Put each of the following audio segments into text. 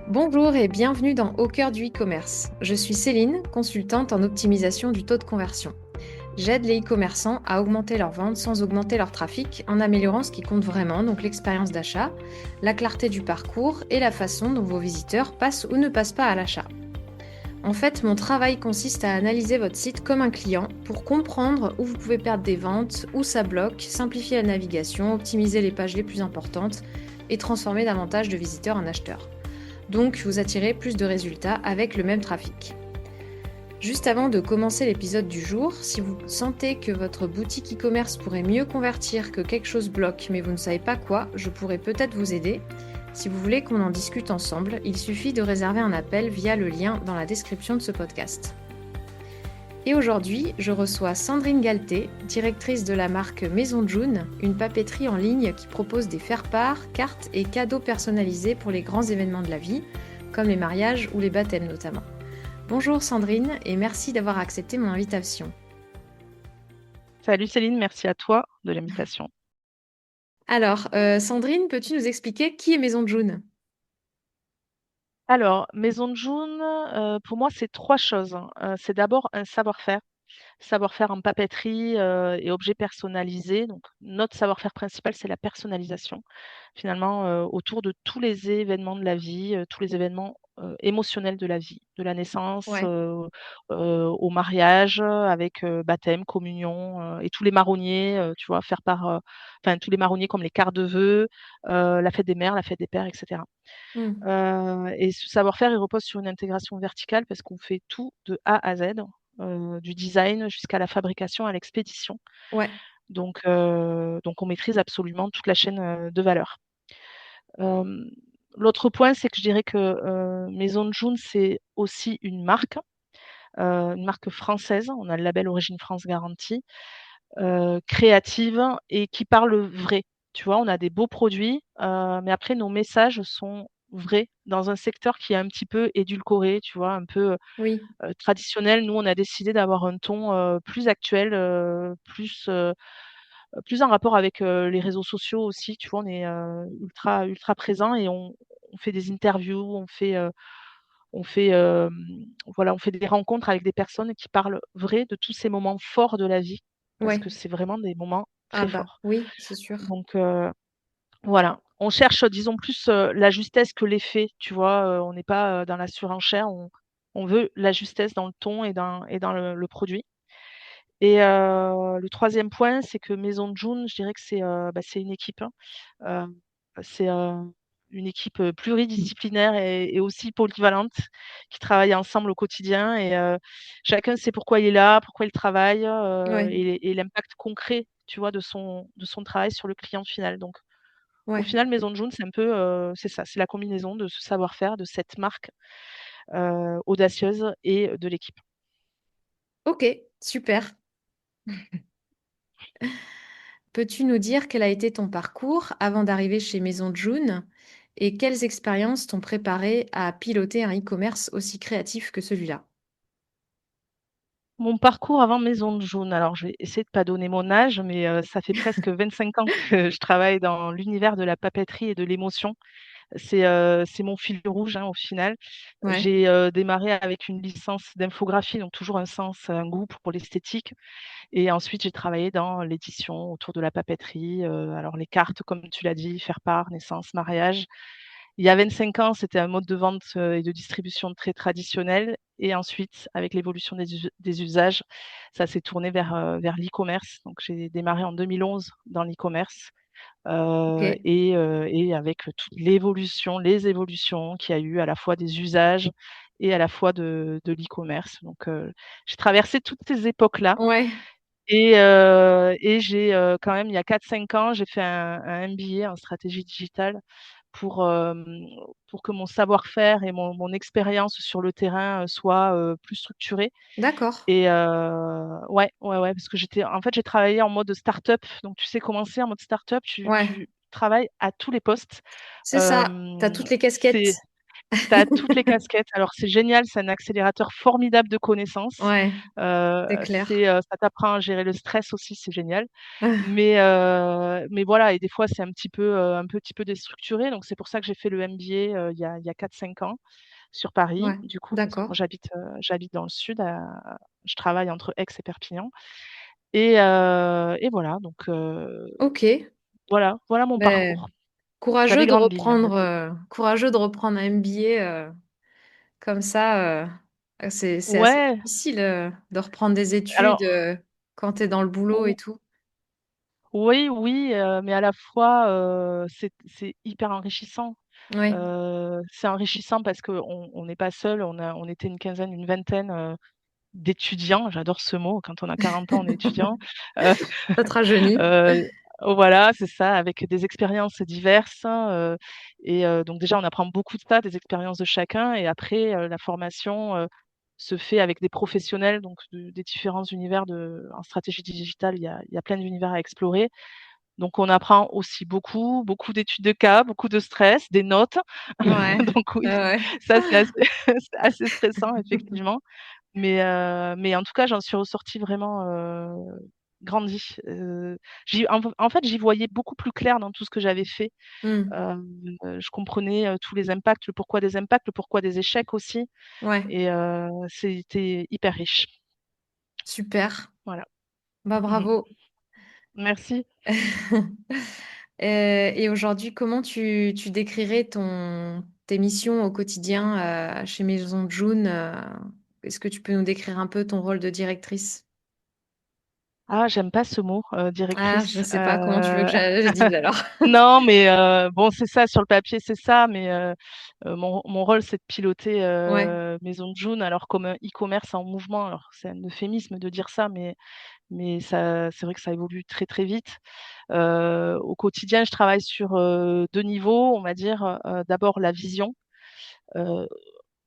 Bonjour et bienvenue dans Au cœur du e-commerce. Je suis Céline, consultante en optimisation du taux de conversion. J'aide les e-commerçants à augmenter leurs ventes sans augmenter leur trafic en améliorant ce qui compte vraiment, donc l'expérience d'achat, la clarté du parcours et la façon dont vos visiteurs passent ou ne passent pas à l'achat. En fait, mon travail consiste à analyser votre site comme un client pour comprendre où vous pouvez perdre des ventes, où ça bloque, simplifier la navigation, optimiser les pages les plus importantes et transformer davantage de visiteurs en acheteurs. Donc vous attirez plus de résultats avec le même trafic. Juste avant de commencer l'épisode du jour, si vous sentez que votre boutique e-commerce pourrait mieux convertir, que quelque chose bloque mais vous ne savez pas quoi, je pourrais peut-être vous aider. Si vous voulez qu'on en discute ensemble, il suffit de réserver un appel via le lien dans la description de ce podcast. Et aujourd'hui, je reçois Sandrine Galté, directrice de la marque Maison June, une papeterie en ligne qui propose des faire-part, cartes et cadeaux personnalisés pour les grands événements de la vie, comme les mariages ou les baptêmes notamment. Bonjour Sandrine et merci d'avoir accepté mon invitation. Salut Céline, merci à toi de l'invitation. Alors, Sandrine, peux-tu nous expliquer qui est Maison June? Alors, Maison de June, pour moi, c'est trois choses, hein. C'est d'abord un savoir-faire en papeterie et objets personnalisés. Donc, notre savoir-faire principal, c'est la personnalisation, finalement, autour de tous les événements de la vie, tous les événements émotionnels de la vie, de la naissance Ouais, au mariage, avec baptême, communion, et tous les marronniers, tu vois, enfin, tous les marronniers comme les quarts de vœux, la fête des mères, la fête des pères, etc. hmm, Et ce savoir-faire, il repose sur une intégration verticale parce qu'on fait tout de A à Z, du design jusqu'à la fabrication, à l'expédition. ouais, Donc on maîtrise absolument toute la chaîne de valeur. Euh, L'autre point, c'est que je dirais que Maison de June, c'est aussi une marque française. On a le label Origine France Garantie, créative et qui parle vrai. Tu vois, on a des beaux produits, mais après, nos messages sont vrais dans un secteur qui est un petit peu édulcoré, tu vois, un peu oui, traditionnel. Nous, on a décidé d'avoir un ton plus actuel, plus en rapport avec les réseaux sociaux aussi. Tu vois, on est ultra présent et on fait des interviews, on fait, voilà, on fait des rencontres avec des personnes qui parlent vrai de tous ces moments forts de la vie, parce ouais. que c'est vraiment des moments Ah très bah forts. oui, c'est sûr. Donc voilà, on cherche, disons, plus la justesse que l'effet, tu vois. On n'est pas dans la surenchère, on veut la justesse dans le ton et dans le produit. Et le troisième point, c'est que Maison de June, je dirais que c'est une équipe, hein. C'est une équipe pluridisciplinaire et aussi polyvalente qui travaille ensemble au quotidien. Et chacun sait pourquoi il est là, pourquoi il travaille Ouais, et l'impact concret, tu vois, de son travail sur le client final. Donc, au ouais. final, Maison de June, c'est un peu, c'est ça, c'est la combinaison de ce savoir-faire, de cette marque audacieuse et de l'équipe. Ok, super. Peux-tu nous dire quel a été ton parcours avant d'arriver chez Maison June et quelles expériences t'ont préparé à piloter un e-commerce aussi créatif que celui-là? Mon parcours avant Maison de Jaune, alors je vais essayer de pas donner mon âge, mais ça fait presque 25 ans que je travaille dans l'univers de la papeterie et de l'émotion. C'est mon fil rouge, hein, au final. Ouais, J'ai démarré avec une licence d'infographie, donc toujours un sens, un goût pour l'esthétique. Et ensuite, j'ai travaillé dans l'édition autour de la papeterie. Alors les cartes, comme tu l'as dit, faire part, naissance, mariage. Il y a 25 ans, c'était un mode de vente et de distribution très traditionnel. Et ensuite, avec l'évolution des usages, ça s'est tourné vers l'e-commerce. Donc, j'ai démarré en 2011 dans l'e-commerce ok, et avec toute l'évolution, les évolutions qu'il y a eu à la fois des usages et à la fois de l'e-commerce. Donc, j'ai traversé toutes ces époques-là. ouais, Et j'ai quand même, il y a 4-5 ans, j'ai fait un MBA en stratégie digitale pour, pour que mon savoir-faire et mon expérience sur le terrain soient plus structurées. d'accord. Et ouais, ouais, ouais, parce que en fait, j'ai travaillé en mode start-up. Donc, tu sais comment c'est en mode start-up, tu, Ouais, tu travailles à tous les postes. c'est ça. T'as Euh, toutes les c'est casquettes. Tu as toutes les casquettes. Alors c'est génial, c'est un accélérateur formidable de connaissances. Ouais, c'est clair. Ça t'apprend à gérer le stress aussi, c'est génial. Mais voilà, et des fois c'est un petit peu déstructuré. Donc c'est pour ça que j'ai fait le MBA il y a 4-5 ans sur Paris, Ouais, du coup, parce que moi d'accord. j'habite dans le sud, je travaille entre Aix et Perpignan. Et voilà, donc Ok. voilà mon Ben, parcours. Dans les grandes lignes, on va dire. courageux de reprendre un MBA comme ça. C'est assez Ouais, difficile de reprendre des études alors quand tu es dans le boulot et ou tout. oui, oui, mais à la fois, c'est hyper enrichissant. Oui. C'est enrichissant parce qu'on n'est pas seul, on était une quinzaine, une vingtaine, d'étudiants, j'adore ce mot, quand on a 40 ans, on est étudiant. Heu Ça te rajeunit. Heu, voilà, c'est ça, avec des expériences diverses, donc déjà, on apprend beaucoup de ça, des expériences de chacun et après, la formation, se fait avec des professionnels, donc des différents univers en stratégie digitale, il y a plein d'univers à explorer. Donc on apprend aussi beaucoup, beaucoup d'études de cas, beaucoup de stress, des notes. Ouais. Donc oui, Ouais. ça c'est assez c'est assez stressant effectivement. Mais en tout cas, j'en suis ressortie vraiment, grandie. En fait, j'y voyais beaucoup plus clair dans tout ce que j'avais fait. Hmm. Je comprenais, tous les impacts, le pourquoi des impacts, le pourquoi des échecs aussi Ouais. et c'était hyper riche. Super. Voilà. Bah, bravo. Merci. Et aujourd'hui, comment tu décrirais tes missions au quotidien chez Maison June? Est-ce que tu peux nous décrire un peu ton rôle de directrice? Ah, j'aime pas ce mot, Ah, je directrice. sais pas comment tu veux que je dise alors. Non, mais bon, c'est ça, sur le papier, c'est ça, mais mon rôle, c'est de piloter, Ouais, Maison June, alors comme un e-commerce en mouvement. Alors c'est un euphémisme de dire ça, mais ça c'est vrai que ça évolue très, très vite. Au quotidien, je travaille sur, 2 niveaux, on va dire, d'abord la vision, heu,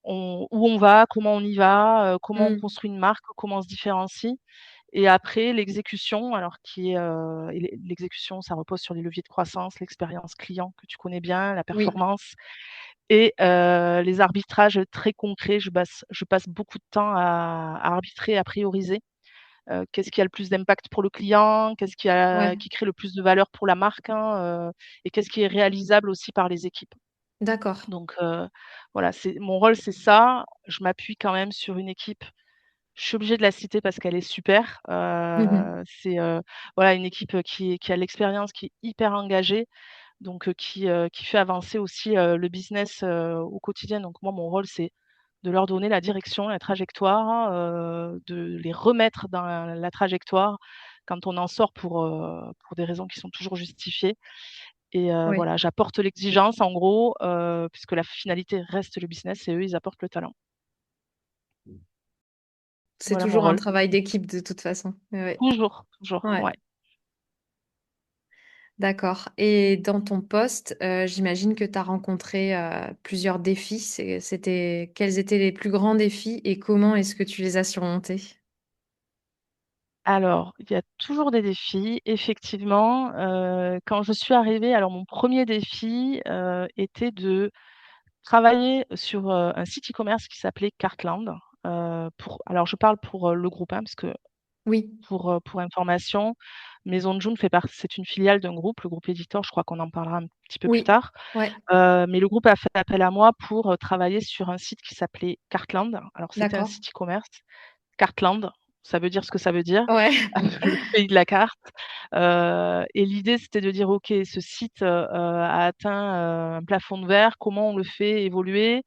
où on va, comment on y va, comment on mmh, construit une marque, comment on se différencie et après l'exécution, alors qui est, l'exécution, ça repose sur les leviers de croissance, l'expérience client que tu connais bien, la oui, performance et les arbitrages très concrets. Je passe beaucoup de temps à arbitrer, à prioriser. Qu'est-ce qui a le plus d'impact pour le client? ouais, Qui crée le plus de valeur pour la marque, hein, et qu'est-ce qui est réalisable aussi par les équipes? d'accord. Donc voilà, c'est mon rôle, c'est ça. Je m'appuie quand même sur une équipe. Je suis obligée de la citer parce qu'elle est super. Mmh. C'est, voilà, une équipe, qui a l'expérience, qui est hyper engagée, donc qui fait avancer aussi, le business, au quotidien. Donc moi, mon rôle, c'est de leur donner la direction, la trajectoire, de les remettre dans la trajectoire quand on en sort pour des raisons qui sont toujours justifiées et Oui, voilà, j'apporte l'exigence en gros, puisque la finalité reste le business et eux, ils apportent le talent. c'est Voilà mon toujours un rôle. travail d'équipe de toute façon. Ouais, Toujours, toujours, ouais, ouais. d'accord. Et dans ton poste, j'imagine que tu as rencontré plusieurs défis. Quels étaient les plus grands défis et comment est-ce que tu les as surmontés? Alors, il y a toujours des défis, effectivement. Quand je suis arrivée, alors mon premier défi, était de travailler sur, un site e-commerce qui s'appelait Cartland, alors je parle pour, le groupe, hein, parce que Oui, pour information, Maison de June c'est une filiale d'un groupe, le groupe éditeur, je crois qu'on en parlera un petit peu plus oui, tard. ouais, Mais le groupe a fait appel à moi pour, travailler sur un site qui s'appelait Cartland. Alors c'était un d'accord. site e-commerce, Cartland, ça veut dire ce que ça veut dire, Ouais, le pays de la carte. Et l'idée, c'était de dire: «OK, ce site, a atteint, un plafond de verre, comment on le fait évoluer?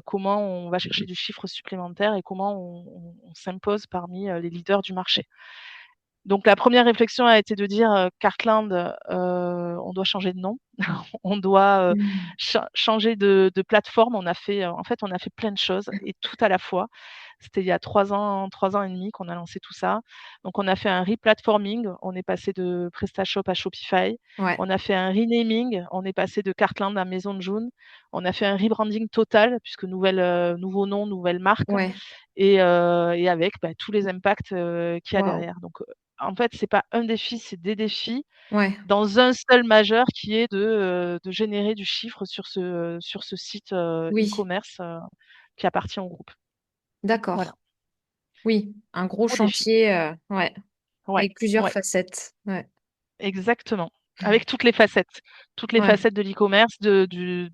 Comment on va chercher du chiffre supplémentaire et comment on s'impose parmi, les leaders du marché?» Donc la première réflexion a été de dire, Cartland, on doit changer de nom. On doit, mmh, changer de plateforme. On a fait, en fait, on a fait plein de choses et tout à la fois. C'était il y a 3 ans et demi qu'on a lancé tout ça. Donc on a fait un replatforming, on est passé de PrestaShop à Shopify. ouais, On a fait un renaming, on est passé de Cartland à Maison de June. On a fait un rebranding total puisque nouveau nom, nouvelle marque ouais, et avec, bah, tous les impacts, qu'il y a waouh, derrière. Donc en fait, c'est pas un défi, c'est des défis Ouais, dans un seul majeur qui est de générer du chiffre sur ce site oui, e-commerce qui appartient au groupe. Voilà, d'accord. Oui, un gros gros défi. chantier, ouais, Ouais, avec plusieurs ouais, facettes. Ouais, exactement. Avec toutes les ouais. facettes de l'e-commerce, du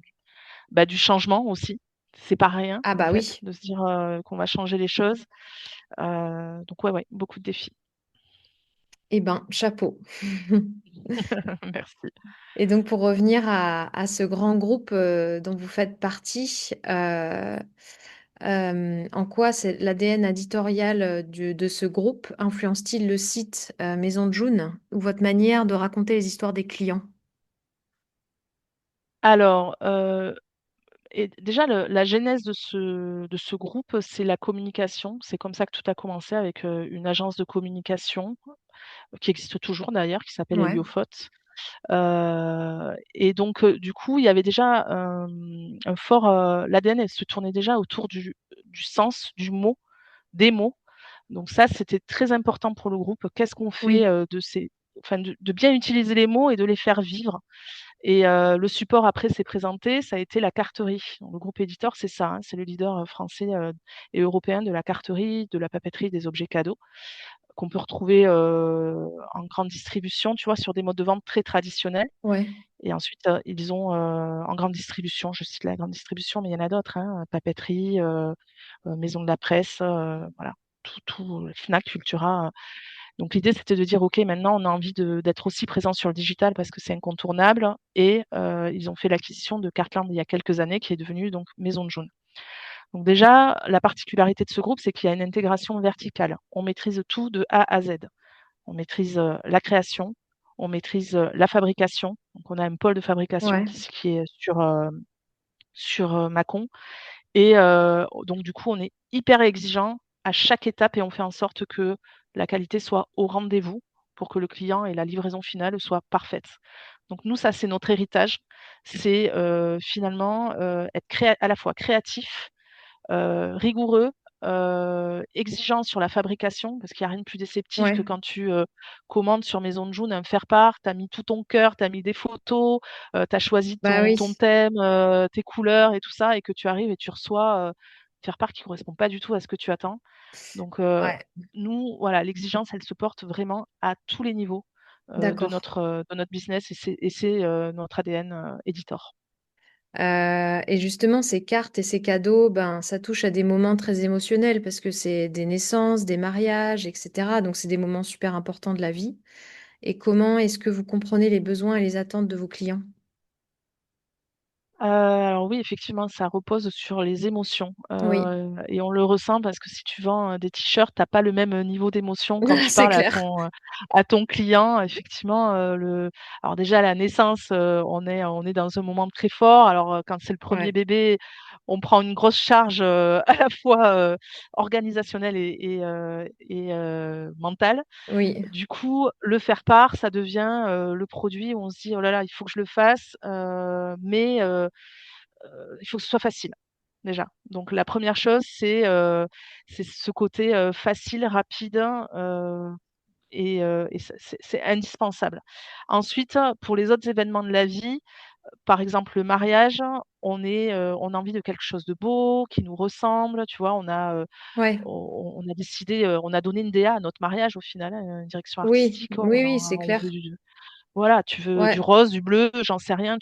changement aussi. C'est pas rien, Ah en bah fait, oui. de se dire qu'on va changer les choses. Donc ouais, ouais, beaucoup de défis. Eh ben, chapeau. Merci. Et donc, pour revenir à ce grand groupe dont vous faites partie, en quoi l'ADN éditorial de ce groupe influence-t-il le site Maison de June ou votre manière de raconter les histoires des clients? Alors, et déjà, la genèse de ce groupe, c'est la communication. C'est comme ça que tout a commencé avec une agence de communication qui existe toujours d'ailleurs, qui s'appelle Ouais, Eliofot. Et donc, du coup, il y avait déjà un fort. L'ADN, elle se tournait déjà autour du sens, du mot, des mots. Donc, ça, c'était très important pour le groupe. Qu'est-ce qu'on fait oui, enfin, de bien utiliser les mots et de les faire vivre. Et le support après s'est présenté, ça a été la carterie. Donc, le groupe éditeur, c'est ça, hein, c'est le leader français et européen de la carterie, de la papeterie, des objets cadeaux, qu'on peut retrouver en grande distribution, tu vois, sur des modes de vente très traditionnels. ouais, Et ensuite, ils ont en grande distribution, je cite la grande distribution, mais il y en a d'autres, hein, papeterie, maison de la presse, voilà, tout, Fnac, Cultura. Donc l'idée, c'était de dire, OK, maintenant, on a envie d'être aussi présent sur le digital parce que c'est incontournable. Et ils ont fait l'acquisition de Cartland il y a quelques années, qui est devenue donc Maison de Jaune. Donc déjà, la particularité de ce groupe, c'est qu'il y a une intégration verticale. On maîtrise tout de A à Z. On maîtrise la création, on maîtrise la fabrication. Donc on a un pôle de fabrication ouais, qui est sur Mâcon. Et donc du coup, on est hyper exigeant à chaque étape et on fait en sorte que la qualité soit au rendez-vous pour que le client et la livraison finale soient parfaites. Donc nous, ça, c'est notre héritage. C'est finalement être à la fois créatif, rigoureux, exigeant sur la fabrication, parce qu'il n'y a rien de plus déceptif que ouais. quand tu commandes sur Maison de June un faire-part, tu as mis tout ton cœur, tu as mis des photos, tu as choisi Bah ton oui, thème, tes couleurs et tout ça, et que tu arrives et tu reçois faire-part qui ne correspond pas du tout à ce que tu attends. Donc, ouais, nous, voilà, l'exigence, elle se porte vraiment à tous les niveaux d'accord. de notre business et c'est notre ADN éditor. Et justement, ces cartes et ces cadeaux, ben, ça touche à des moments très émotionnels parce que c'est des naissances, des mariages, etc. Donc, c'est des moments super importants de la vie. Et comment est-ce que vous comprenez les besoins et les attentes de vos clients? Alors oui, effectivement, ça repose sur les émotions, Oui, et on le ressent parce que si tu vends, des t-shirts, tu as pas le même, niveau d'émotion quand tu c'est parles clair. à ton client. Effectivement, le alors déjà la naissance, on est dans un moment très fort. Alors, quand c'est le premier Ouais, bébé, on prend une grosse charge, à la fois, organisationnelle et mentale. oui, Du coup, le faire-part, ça devient, le produit où on se dit: «Oh là là, il faut que je le fasse», mais il faut que ce soit facile, déjà. Donc la première chose, c'est ce côté, facile, rapide, et c'est indispensable. Ensuite, pour les autres événements de la vie, par exemple le mariage, on a envie de quelque chose de beau, qui nous ressemble, tu vois? ouais, On a décidé, on a donné une DA à notre mariage au final, hein, une direction oui, artistique. oui, oui, c'est On veut clair. du voilà, tu veux du Ouais, rose, du bleu, j'en sais rien,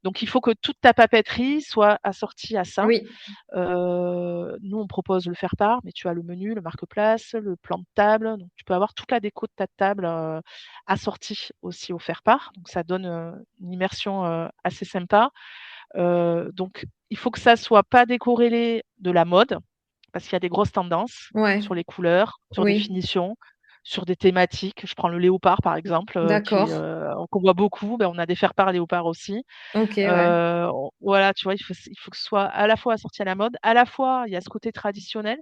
donc il faut que toute ta papeterie soit assortie à ça. oui, Nous, on propose le faire-part, mais tu as le menu, le marque-place, le plan de table, donc tu peux avoir toute la déco de ta table, assortie aussi au faire-part, donc ça donne, une immersion, assez sympa. Donc il faut que ça soit pas décorrélé de la mode, parce qu'il y a des grosses tendances ouais, sur les couleurs, sur des oui, finitions, sur des thématiques. Je prends le léopard, par exemple, d'accord. qu'on voit beaucoup. Ben, on a des faire-part léopard aussi. Ok, ouais, Voilà, tu vois, il faut que ce soit à la fois assorti à la mode, à la fois il y a ce côté traditionnel,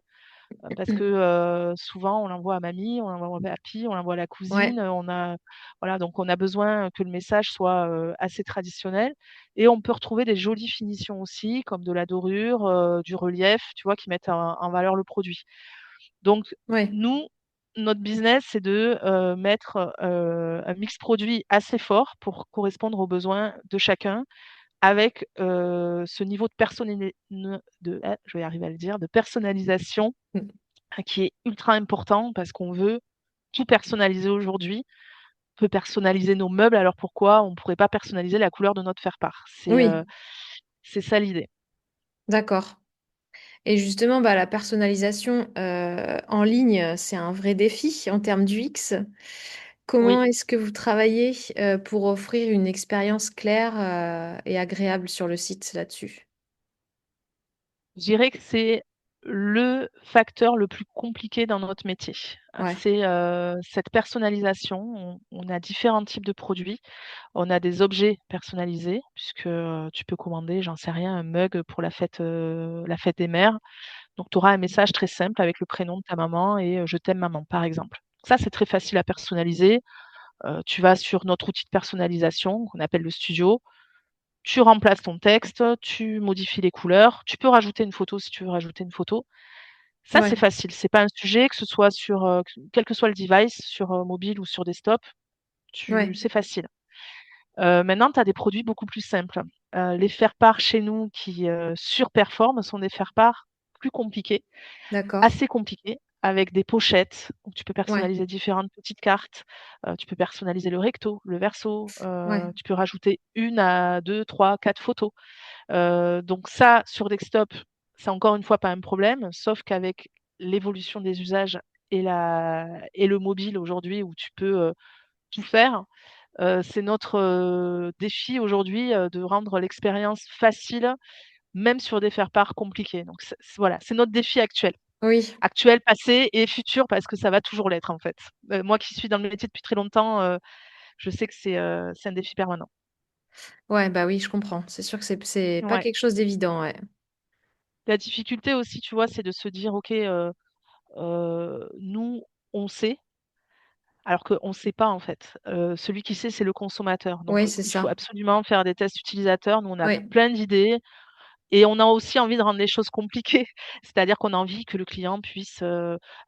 parce que, souvent on l'envoie à mamie, on l'envoie à papy, on l'envoie à la cousine, ouais, voilà, donc on a besoin que le message soit, assez traditionnel et on peut retrouver des jolies finitions aussi, comme de la dorure, du relief, tu vois, qui mettent en valeur le produit. Donc ouais, nous, notre business, c'est de mettre un mix produit assez fort pour correspondre aux besoins de chacun, avec ce niveau je vais arriver à le dire, de personnalisation Mm. qui est ultra important parce qu'on veut tout personnaliser aujourd'hui. On peut personnaliser nos meubles, alors pourquoi on ne pourrait pas personnaliser la couleur de notre faire-part? Oui, C'est ça l'idée. d'accord. Et justement, bah, la personnalisation en ligne, c'est un vrai défi en termes d'UX. Oui, Comment est-ce que vous travaillez pour offrir une expérience claire et agréable sur le site là-dessus? je dirais que c'est le facteur le plus compliqué dans notre métier. Ouais, C'est cette personnalisation. On a différents types de produits. On a des objets personnalisés, puisque tu peux commander, j'en sais rien, un mug pour la fête des mères. Donc, tu auras un message très simple avec le prénom de ta maman et je t'aime maman, par exemple. Ça, c'est très facile à personnaliser. Tu vas sur notre outil de personnalisation qu'on appelle le studio. Tu remplaces ton texte, tu modifies les couleurs. Tu peux rajouter une photo si tu veux rajouter une photo. Ça, c'est ouais, facile. C'est pas un sujet, que ce soit sur, quel que soit le device, sur mobile ou sur desktop, ouais, c'est facile. Maintenant, tu as des produits beaucoup plus simples. Les faire-part chez nous qui surperforment sont des faire-part plus compliqués, d'accord. assez compliqués, avec des pochettes. Donc, tu peux Ouais, personnaliser différentes petites cartes. Tu peux personnaliser le recto, le verso. ouais, Tu peux rajouter 1 à 2, 3, 4 photos. Donc ça, sur desktop, c'est encore une fois pas un problème, sauf qu'avec l'évolution des usages et le mobile aujourd'hui où tu peux tout faire, c'est notre défi aujourd'hui de rendre l'expérience facile, même sur des faire-part compliqués. Donc voilà, c'est notre défi actuel. oui, Actuel, passé et futur, parce que ça va toujours l'être en fait. Moi qui suis dans le métier depuis très longtemps, je sais que c'est un défi permanent. ouais, bah oui, je comprends. C'est sûr que c'est pas Ouais. quelque chose d'évident, ouais. La difficulté aussi, tu vois, c'est de se dire: «OK, nous, on sait», alors qu'on ne sait pas en fait. Celui qui sait, c'est le consommateur. Donc Oui, c'est il faut ça. absolument faire des tests utilisateurs. Nous, on a Oui, plein d'idées et on a aussi envie de rendre les choses compliquées. C'est-à-dire qu'on a envie que le client puisse,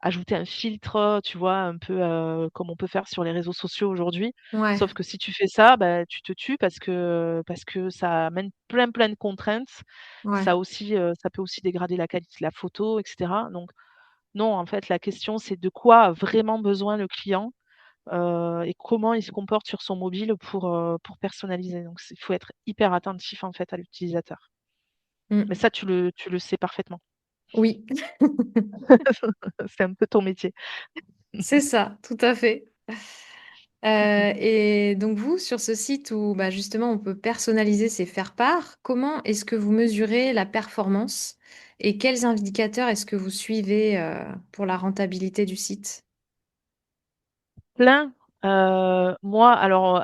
ajouter un filtre, tu vois, un peu, comme on peut faire sur les réseaux sociaux aujourd'hui. ouais, Sauf que si tu fais ça, bah, tu te tues parce que ça amène plein de contraintes. ouais. Ça peut aussi dégrader la qualité de la photo et cetera. Donc non, en fait, la question, c'est de quoi a vraiment besoin le client, et comment il se comporte sur son mobile pour personnaliser. Donc il faut être hyper attentif, en fait, à l'utilisateur. Mais Mmh. ça, tu le sais parfaitement. Oui, C'est un peu ton métier. c'est ça, tout à fait. Et donc vous, sur ce site où, bah, justement on peut personnaliser ses faire-part, comment est-ce que vous mesurez la performance et quels indicateurs est-ce que vous suivez, pour la rentabilité du site? Plein, moi, alors,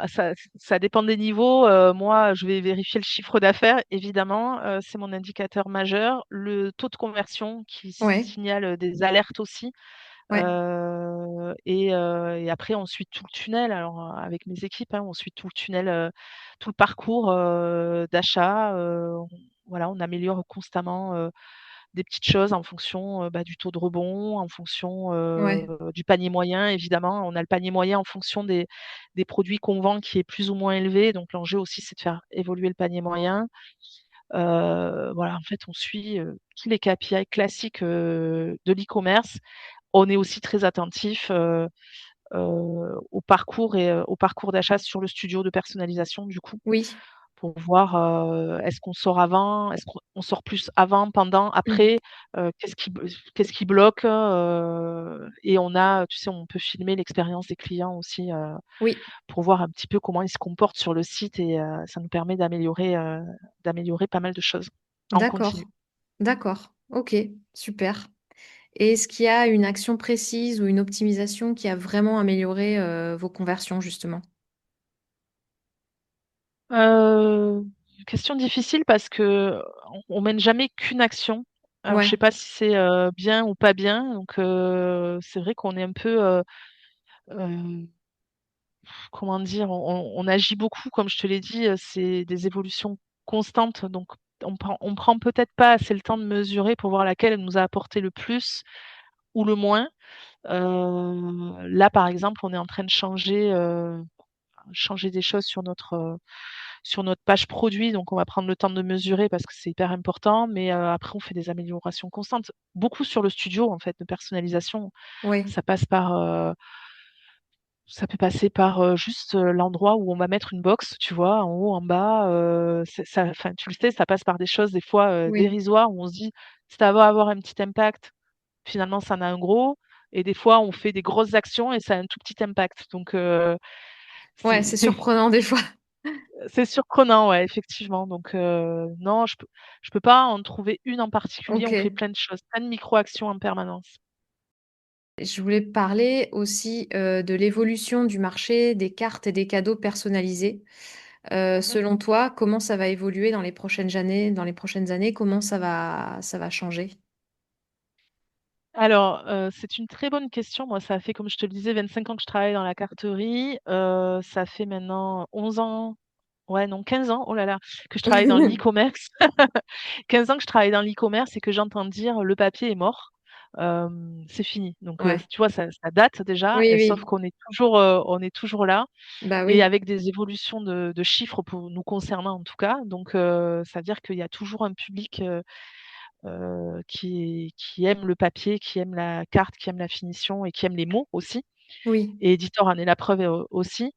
ça dépend des niveaux, moi, je vais vérifier le chiffre d'affaires, évidemment, c'est mon indicateur majeur. Le taux de conversion qui Ouais, signale des alertes aussi. ouais, Et après on suit tout le tunnel. Alors, avec mes équipes, hein, on suit tout le tunnel, tout le parcours, d'achat, voilà, on améliore constamment, des petites choses en fonction, bah, du taux de rebond, en fonction, ouais, du panier moyen évidemment. On a le panier moyen en fonction des produits qu'on vend qui est plus ou moins élevé, donc l'enjeu aussi c'est de faire évoluer le panier moyen. Voilà, en fait on suit, tous les KPI classiques, de l'e-commerce. On est aussi très attentif, au parcours d'achat sur le studio de personnalisation du coup, oui. pour voir, est-ce qu'on sort avant? Est-ce qu'on sort plus avant, pendant, Mmh. après? Qu'est-ce qui bloque? Et tu sais, on peut filmer l'expérience des clients aussi, Oui, pour voir un petit peu comment ils se comportent sur le site et ça nous permet d'améliorer pas mal de choses en continu. d'accord, d'accord. OK, super. Et est-ce qu'il y a une action précise ou une optimisation qui a vraiment amélioré, vos conversions justement? Heu, Question difficile parce qu'on mène jamais qu'une action. Alors je Ouais, sais pas si c'est, bien ou pas bien, donc c'est vrai qu'on est un peu, hem, comment dire? On agit beaucoup comme je te l'ai dit, c'est des évolutions constantes, donc on prend peut-être pas assez le temps de mesurer pour voir laquelle elle nous a apporté le plus ou le moins. Là, par exemple, on est en train de changer des choses sur notre page produit. Donc, on va prendre le temps de mesurer parce que c'est hyper important. Mais après, on fait des améliorations constantes. Beaucoup sur le studio, en fait, de personnalisation. Oui, Ça passe par, ça peut passer par juste l'endroit où on va mettre une box, tu vois, en haut, en bas. Ça, enfin, tu le sais, ça passe par des choses des fois oui. dérisoires où on se dit, ça va avoir un petit impact. Finalement, ça en a un gros. Et des fois, on fait des grosses actions et ça a un tout petit impact. Donc, Ouais, c'est c'est surprenant des fois. c'est surprenant, ouais, effectivement. Donc, non, je peux pas en trouver une en particulier. On fait Ok. plein de choses, plein de micro-actions en permanence. Je voulais parler aussi de l'évolution du marché des cartes et des cadeaux personnalisés. Mhm. Selon toi, comment ça va évoluer dans les prochaines années, comment ça va changer? Alors, c'est une très bonne question. Moi, ça fait, comme je te le disais, 25 ans que je travaille dans la carterie. Ça fait maintenant 11 ans, ouais, non, 15 ans, oh là là, que je travaille dans l'e-commerce. 15 ans que je travaille dans l'e-commerce et que j'entends dire: «Le papier est mort». C'est fini. Donc, Ouais. tu vois, ça date déjà, Oui, et sauf oui. qu'on est toujours là, Bah et oui. avec des évolutions de chiffres pour nous concernant en tout cas. Donc, ça veut dire qu'il y a toujours un public, qui aime le papier, qui aime la carte, qui aime la finition et qui aime les mots aussi. Oui. Et Editor en est la preuve, aussi.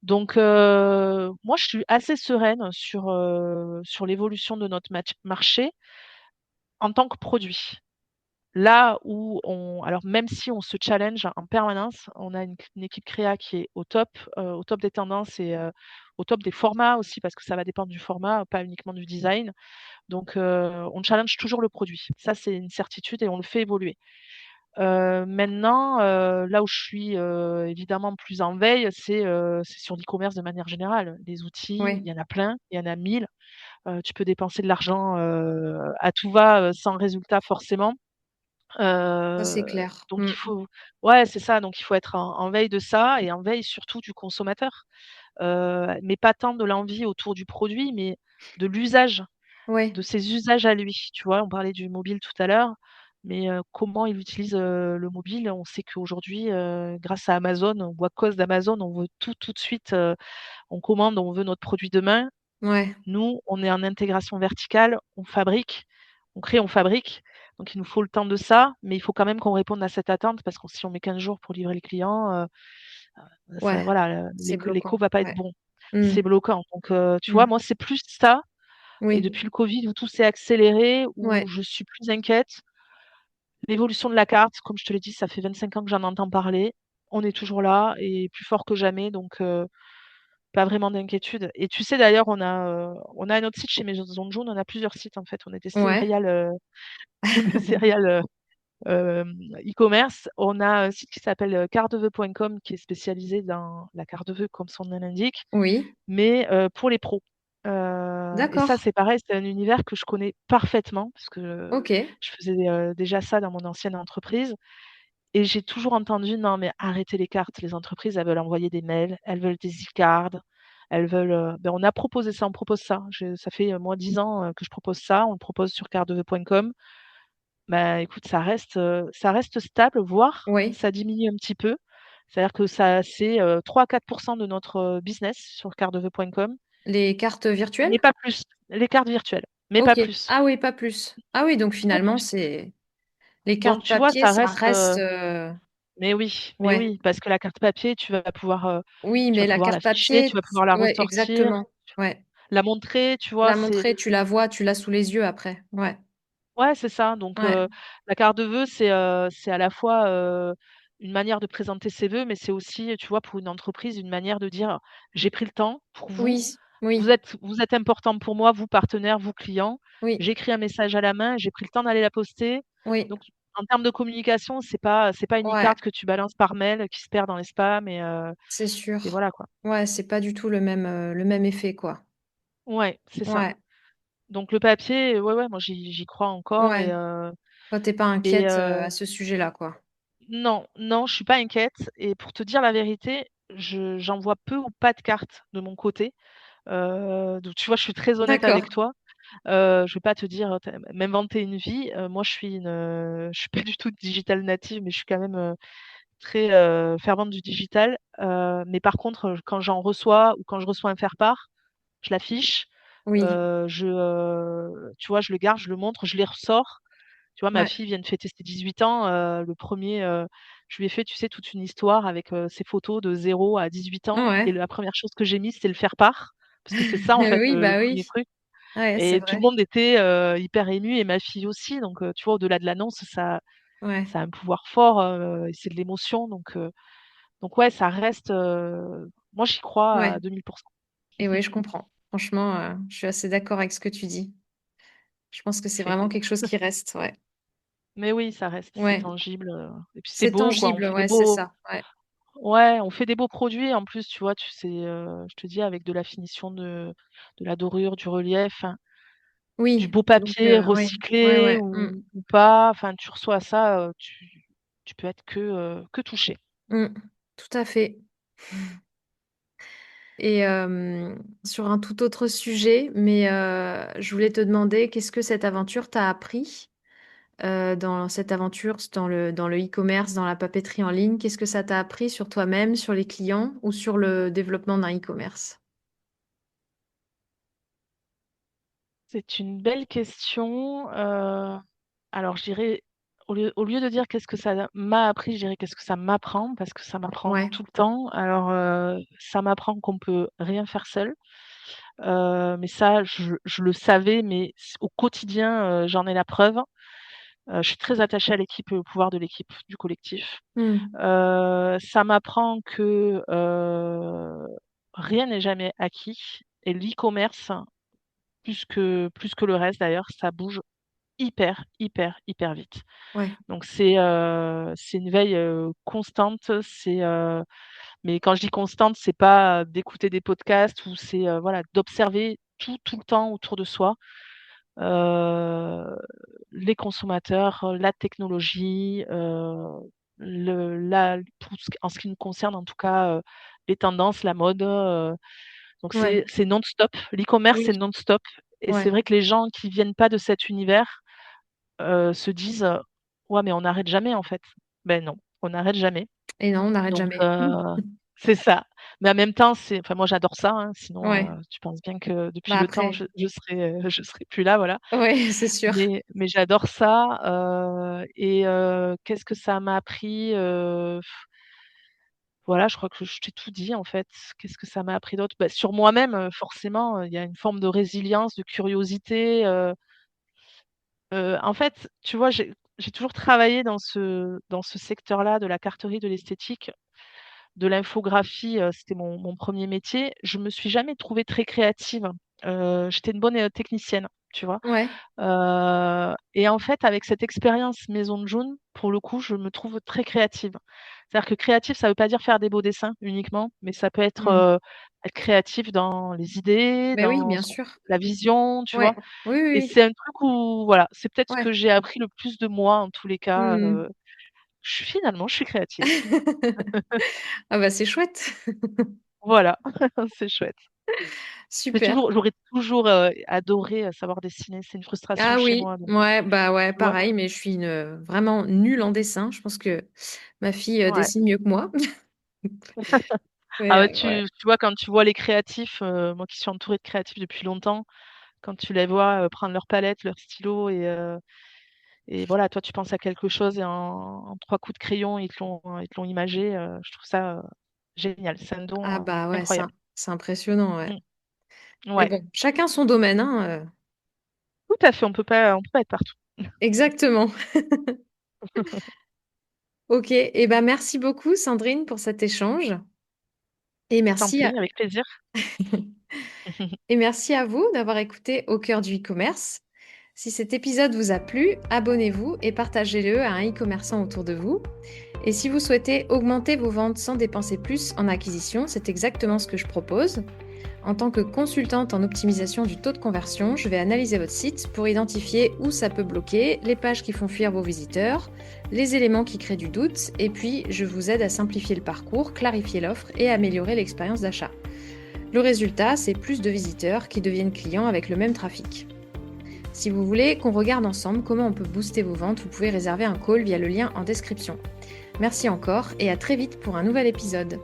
Donc, moi, je suis assez sereine sur l'évolution de notre marché en tant que produit. Là où alors même si on se challenge en permanence, on a une équipe créa qui est au top des tendances et au top des formats aussi, parce que ça va dépendre du format, pas uniquement du design. Donc, on challenge toujours le produit. Ça, c'est une certitude et on le fait évoluer. Maintenant, là où je suis, évidemment plus en veille, c'est sur l'e-commerce de manière générale. Les outils, il Oui. y en a plein, il y en a 1000. Tu peux dépenser de l'argent, à tout va, sans résultat forcément. Ça, c'est Heu, clair. donc Mm. il faut Ouais, c'est ça, donc il faut être en veille de ça et en veille surtout du consommateur. Mais pas tant de l'envie autour du produit, mais de l'usage, Ouais. de ses usages à lui. Tu vois? On parlait du mobile tout à l'heure, mais comment il utilise, le mobile? On sait qu'aujourd'hui, grâce à Amazon ou à cause d'Amazon, on veut tout de suite, on commande, on veut notre produit demain. Ouais. Nous, on est en intégration verticale, on fabrique, on crée, on fabrique. Donc il nous faut le temps de ça, mais il faut quand même qu'on réponde à cette attente parce que si on met 15 jours pour livrer le client, ça, Ouais. voilà, C'est l'écho bloquant. va pas être Ouais. bon. Mm. C'est bloquant. Donc, tu vois, Mm. moi, c'est plus ça. Et Oui. depuis le Covid où tout s'est accéléré, où Ouais. je suis plus inquiète, l'évolution de la carte, comme je te l'ai dit, ça fait 25 ans que j'en entends parler. On est toujours là et plus fort que jamais, donc, pas vraiment d'inquiétude. Et tu sais d'ailleurs, on a un autre site chez Maison Jaune, on a plusieurs sites en fait, on est des Ouais. serial, des serial, e-commerce. On a un site qui s'appelle, cartevœux.com qui est spécialisé dans la carte de vœux comme son nom l'indique, Oui. mais pour les pros. Et ça, D'accord. c'est pareil, c'est un univers que je connais parfaitement parce que Ok. je faisais, déjà ça dans mon ancienne entreprise, et j'ai toujours entendu: «Non mais arrêtez les cartes, les entreprises, elles veulent envoyer des mails, elles veulent des e-cards, elles veulent», on a proposé ça, on propose ça. Je Ça fait, moi 10 ans, que je propose ça, on le propose sur cardevœux.com. Bah, écoute, ça reste stable, voire Oui. ça diminue un petit peu. C'est-à-dire que c'est 3 à 4 de notre, business sur cardevœux.com, Les cartes virtuelles? mais pas plus. Les cartes virtuelles, mais pas Ok. plus. Ah oui, pas plus. Ah oui, donc Pas finalement, plus. c'est les Donc cartes tu vois, papier, ça ça reste, reste. mais Ouais. oui, parce que la carte papier, Oui, tu vas mais la pouvoir carte l'afficher, tu papier, vas pouvoir la ouais, ressortir, exactement. Ouais. la montrer, tu vois? La montrer, tu la vois, tu l'as sous les yeux après. Ouais. Ouais, c'est ça. Donc, Ouais. la carte de vœux, c'est à la fois, une manière de présenter ses vœux, mais c'est aussi, tu vois, pour une entreprise, une manière de dire: «J'ai pris le temps pour vous, Oui. vous Oui. êtes vous êtes important pour moi, vous partenaires, vous clients. Oui. J'ai écrit un message à la main, j'ai pris le temps d'aller la poster». Oui. Donc en termes de communication, c'est pas une Ouais. e-card que tu balances par mail, qui se perd dans les spams, C'est et sûr. voilà, quoi. Ouais, c'est pas du tout le même effet, quoi. Ouais, c'est ça. Ouais. Donc le papier, ouais, ouais, moi j'y crois encore, Ouais. Toi, tu pas et inquiète, heu à ce sujet-là, quoi. Non, non, je suis pas inquiète, et pour te dire la vérité, j'envoie peu ou pas de cartes de mon côté. Donc tu vois, je suis très honnête avec D'accord. toi. Je vais pas te dire, m'inventer une vie. Moi, je suis pas du tout digital native, mais je suis quand même très fervente du digital. Mais par contre, quand j'en reçois ou quand je reçois un faire-part, je l'affiche. Oui, Tu vois, je le garde, je le montre, je les ressors. Tu vois, ma ouais, fille vient de fêter ses 18 ans. Le premier, je lui ai fait, tu sais, toute une histoire avec ses photos de 0 à 18 ans. Et ouais. la première chose que j'ai mise, c'est le faire-part. Parce que c'est ça, en fait, Oui, le bah premier oui, truc. ouais, c'est Et tout le vrai. monde était hyper ému et ma fille aussi. Donc, tu vois, au-delà de l'annonce, Ouais, ça a un pouvoir fort et c'est de l'émotion. Donc ouais, ça reste. Moi, j'y crois ouais. à 2000%. Et oui, je comprends. Franchement, je suis assez d'accord avec ce que tu dis. Je pense que c'est C'est vraiment fait. quelque chose qui reste, ouais. Mais oui, ça reste, c'est Ouais, tangible. Et puis c'est c'est beau, quoi. On tangible, fait des ouais, c'est beaux. ça. Ouais. Ouais, on fait des beaux produits. En plus, tu vois, tu sais, je te dis, avec de la finition de la dorure, du relief, hein, du Oui, beau donc papier ouais, ouais, recyclé ouais. ou pas. Enfin, tu reçois ça, tu peux être que touché. Mmh. Tout à fait. Et sur un tout autre sujet, mais je voulais te demander qu'est-ce que cette aventure t'a appris? Dans cette aventure, dans le e-commerce, dans la papeterie en ligne, qu'est-ce que ça t'a appris sur toi-même, sur les clients ou sur le développement d'un e-commerce? C'est une belle question. Alors, je dirais, au lieu de dire qu'est-ce que ça m'a appris, je dirais qu'est-ce que ça m'apprend, parce que ça m'apprend Ouais, tout le temps. Alors, ça m'apprend qu'on peut rien faire seul. Mais ça, je le savais, mais au quotidien, j'en ai la preuve. Je suis très attachée à l'équipe et au pouvoir de l'équipe, du collectif. mmh, Ça m'apprend que rien n'est jamais acquis. Et l'e-commerce, plus que le reste d'ailleurs, ça bouge hyper, hyper, hyper vite. ouais, Donc c'est une veille constante. Mais quand je dis constante, c'est pas d'écouter des podcasts ou c'est voilà d'observer tout le temps autour de soi. Euh, les consommateurs, la technologie, en ce qui nous concerne en tout cas, les tendances, la mode. Donc ouais, c'est non-stop. L'e-commerce, oui, c'est non-stop. Et c'est ouais. vrai que les gens qui viennent pas de cet univers se disent ouais, mais on n'arrête jamais en fait. Ben non, on n'arrête jamais. Et non, on n'arrête Donc jamais. c'est ça. Mais en même temps, enfin moi j'adore ça, hein, sinon Ouais, tu penses bien que depuis bah, le temps après je serais plus là, voilà. ouais, c'est sûr. Mais j'adore ça. Et qu'est-ce que ça m'a appris? Voilà, je crois que je t'ai tout dit en fait. Qu'est-ce que ça m'a appris d'autre? Bah, sur moi-même, forcément, il y a une forme de résilience, de curiosité. En fait, tu vois, j'ai toujours travaillé dans ce secteur-là de la carterie, de l'esthétique, de l'infographie, c'était mon 1er métier. Je me suis jamais trouvée très créative. J'étais une bonne, technicienne, tu vois? Ouais, Et en fait, avec cette expérience Maison de Jaune, pour le coup, je me trouve très créative. C'est-à-dire que créatif, ça veut pas dire faire des beaux dessins uniquement, mais ça peut être, mmh. être créatif dans les idées, Beh, oui, dans bien son sûr. la vision, tu Ouais. vois? Oui, oui, Et oui. c'est un truc où voilà, c'est peut-être ce Ouais. que j'ai appris le plus de moi en tous les cas, Mmh. je suis créative. Ah bah, c'est chouette. Voilà, c'est chouette. Super. J'aurais toujours, adoré, savoir dessiner. C'est une frustration Ah chez oui, moi donc, ouais, bah, ouais, tu vois? pareil, mais je suis une, vraiment nulle en dessin. Je pense que ma fille, Ouais. dessine mieux que moi. Ah Mais ouais, ouais. tu vois, quand tu vois les créatifs, moi qui suis entourée de créatifs depuis longtemps, quand tu les vois, prendre leur palette, leur stylo et voilà, toi tu penses à quelque chose et en 3 coups de crayon, ils te l'ont imagé, je trouve ça, génial. C'est un Ah don, bah, ouais, incroyable. c'est impressionnant, ouais. Mmh. Mais Ouais, bon, chacun son domaine, hein, tout à fait, on peut pas être partout. exactement. OK et ben, merci beaucoup Sandrine pour cet échange et Je t'en merci à prie, avec plaisir. et merci à vous d'avoir écouté Au cœur du e-commerce. Si cet épisode vous a plu, abonnez-vous et partagez-le à un e-commerçant autour de vous. Et si vous souhaitez augmenter vos ventes sans dépenser plus en acquisition, c'est exactement ce que je propose. En tant que consultante en optimisation du taux de conversion, je vais analyser votre site pour identifier où ça peut bloquer, les pages qui font fuir vos visiteurs, les éléments qui créent du doute, et puis je vous aide à simplifier le parcours, clarifier l'offre et améliorer l'expérience d'achat. Le résultat, c'est plus de visiteurs qui deviennent clients avec le même trafic. Si vous voulez qu'on regarde ensemble comment on peut booster vos ventes, vous pouvez réserver un call via le lien en description. Merci encore et à très vite pour un nouvel épisode.